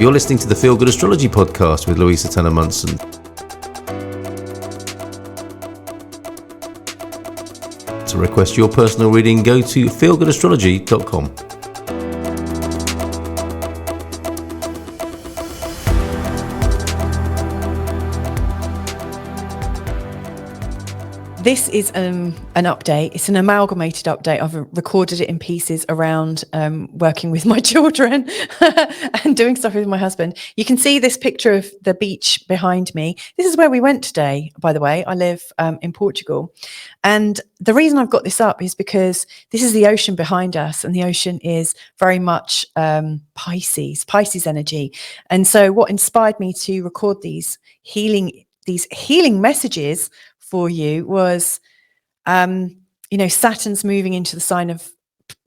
You're listening to the Feel Good Astrology podcast with Louisa Munson. To request your personal reading, go to feelgoodastrology.com. This is an update. It's an amalgamated update. I've recorded it in pieces around working with my children and doing stuff with my husband. You can see this picture of the beach behind me. This is where we went today, by the way. I live in Portugal. And the reason I've got this up is because this is the ocean behind us, and the ocean is very much Pisces energy. And so what inspired me to record these healing messages for you was, Saturn's moving into the sign of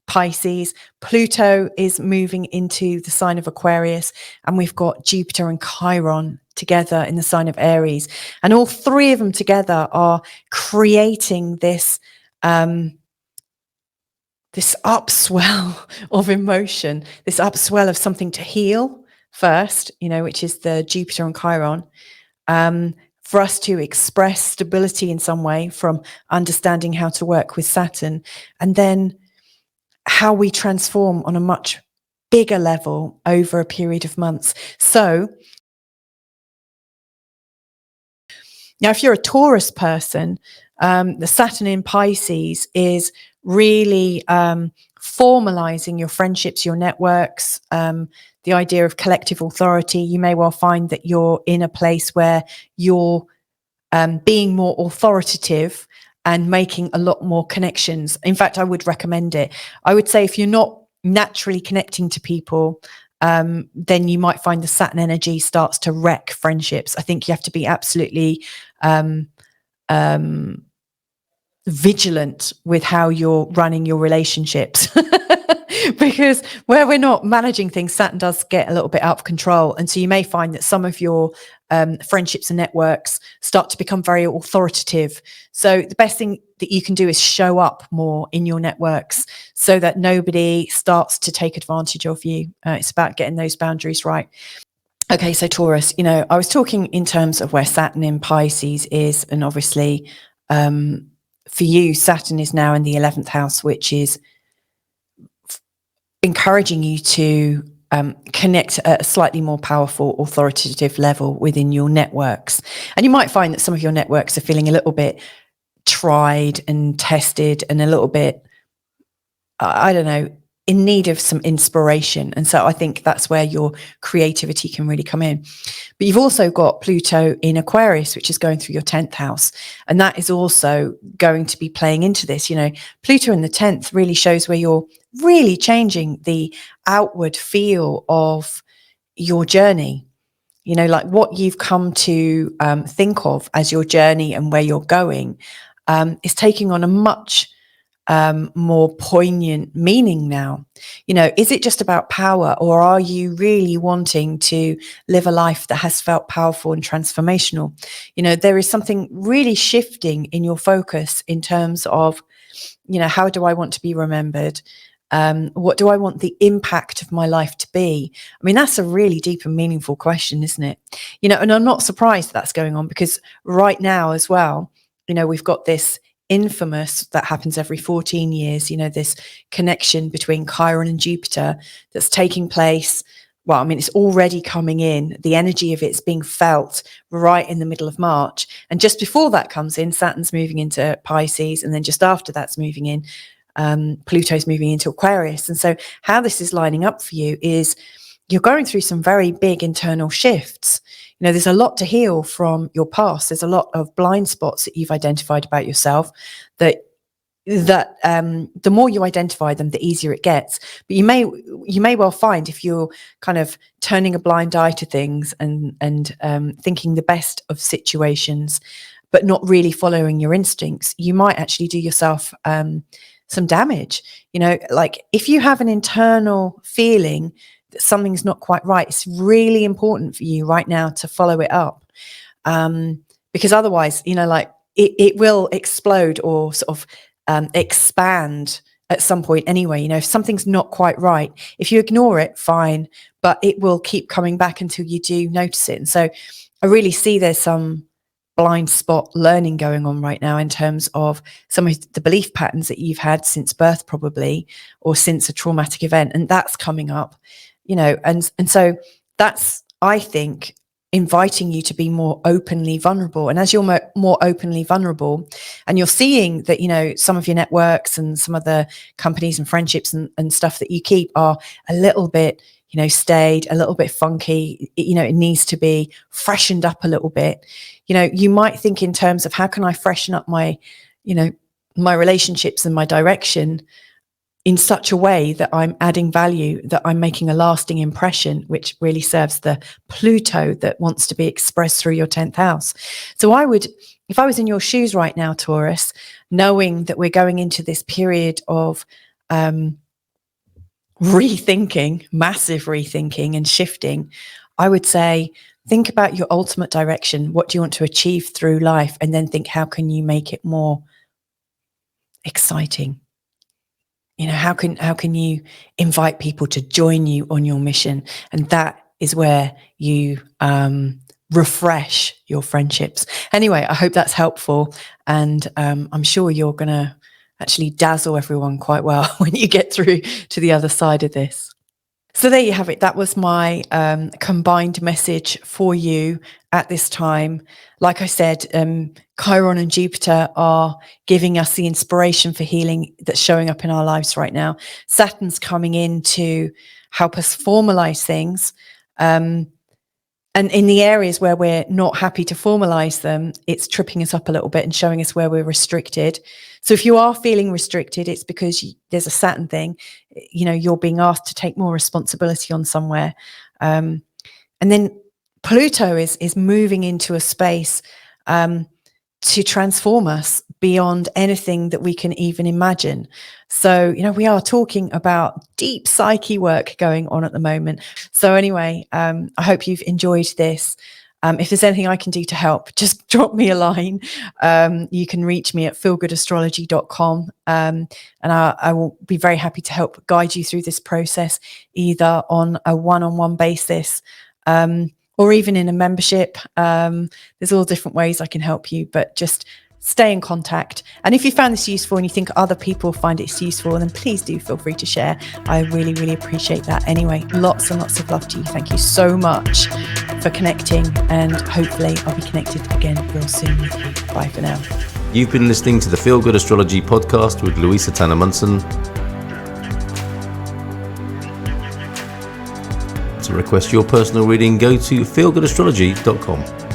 Pisces, Pluto is moving into the sign of Aquarius, and we've got Jupiter and Chiron together in the sign of Aries. And all three of them together are creating this upswell of emotion, this upswell of something to heal first, which is the Jupiter and Chiron. For us to express stability in some way from understanding how to work with Saturn, and then how we transform on a much bigger level over a period of months. So now, if you're a Taurus person, the Saturn in Pisces is really formalizing your friendships, your networks, the idea of collective authority. You may well find that you're in a place where you're being more authoritative and making a lot more connections. In fact, I would recommend it. I would say if you're not naturally connecting to people, then you might find the Saturn energy starts to wreck friendships. I think you have to be absolutely vigilant with how you're running your relationships. Because where we're not managing things, Saturn does get a little bit out of control. And so you may find that some of your friendships and networks start to become very authoritative. So the best thing that you can do is show up more in your networks so that nobody starts to take advantage of you. It's about getting those boundaries right. Okay, so Taurus, I was talking in terms of where Saturn in Pisces is. And obviously, for you, Saturn is now in the 11th house, which is encouraging you to connect at a slightly more powerful, authoritative level within your networks. And you might find that some of your networks are feeling a little bit tried and tested and a little bit, in need of some inspiration. And so I think that's where your creativity can really come in. But you've also got Pluto in Aquarius, which is going through your 10th house. And that is also going to be playing into this. Pluto in the 10th really shows where you're really changing the outward feel of your journey. Like what you've come to think of as your journey and where you're going is taking on a much more poignant meaning now. Is it just about power, or are you really wanting to live a life that has felt powerful and transformational? There is something really shifting in your focus in terms of, how do I want to be remembered? What do I want the impact of my life to be? I mean, that's a really deep and meaningful question, isn't it? And I'm not surprised that's going on, because right now as well, we've got this infamous that happens every 14 years, this connection between Chiron and Jupiter that's taking place. Well, I mean, it's already coming in. The energy of it's being felt right in the middle of March. And just before that comes in, Saturn's moving into Pisces. And then just after that's moving in, Pluto's moving into Aquarius. And so how this is lining up for you is you're going through some very big internal shifts. There's a lot to heal from your past. There's a lot of blind spots that you've identified about yourself that the more you identify them, the easier it gets. But you may well find, if you're kind of turning a blind eye to things and thinking the best of situations, but not really following your instincts, you might actually do yourself some damage. Like if you have an internal feeling that something's not quite right, it's really important for you right now to follow it up, because otherwise, it will explode or sort of expand at some point anyway. You know, if something's not quite right, if you ignore it, fine, but it will keep coming back until you do notice it. And so I really see there's some blind spot learning going on right now in terms of some of the belief patterns that you've had since birth, probably, or since a traumatic event. And that's coming up, you know, and so that's, I think, inviting you to be more openly vulnerable. And as you're more openly vulnerable, and you're seeing that, you know, some of your networks and some of the companies and friendships and stuff that you keep are a little bit, you know, stayed, a little bit funky, you know, it needs to be freshened up a little bit. You know, you might think in terms of how can I freshen up my, you know, my relationships and my direction in such a way that I'm adding value, that I'm making a lasting impression, which really serves the Pluto that wants to be expressed through your 10th house. So I would, if I was in your shoes right now, Taurus, knowing that we're going into this period of rethinking, massive rethinking and shifting, I would say, think about your ultimate direction. What do you want to achieve through life? And then think, how can you make it more exciting? You know, how can you invite people to join you on your mission? And that is where you refresh your friendships. Anyway, I hope that's helpful. And I'm sure you're going to actually dazzle everyone quite well when you get through to the other side of this. So there you have it. That was my combined message for you at this time. Like I said, Chiron and Jupiter are giving us the inspiration for healing that's showing up in our lives right now. Saturn's coming in to help us formalize things. And in the areas where we're not happy to formalize them, it's tripping us up a little bit and showing us where we're restricted. So if you are feeling restricted, it's because there's a Saturn thing. You know, you're being asked to take more responsibility on somewhere. And then Pluto is moving into a space to transform us beyond anything that we can even imagine. So, you know, we are talking about deep psyche work going on at the moment. So anyway, I hope you've enjoyed this. If there's anything I can do to help, just drop me a line. You can reach me at feelgoodastrology.com. And I will be very happy to help guide you through this process, either on a one-on-one basis, or even in a membership. There's all different ways I can help you, but just stay in contact. And if you found this useful and you think other people find it useful, then please do feel free to share. I really, really appreciate that. Anyway, lots and lots of love to you. Thank you so much for connecting, and hopefully I'll be connected again real soon with you. Bye for now. You've been listening to the Feel Good Astrology podcast with Louisa Munson. To request your personal reading, go to feelgoodastrology.com.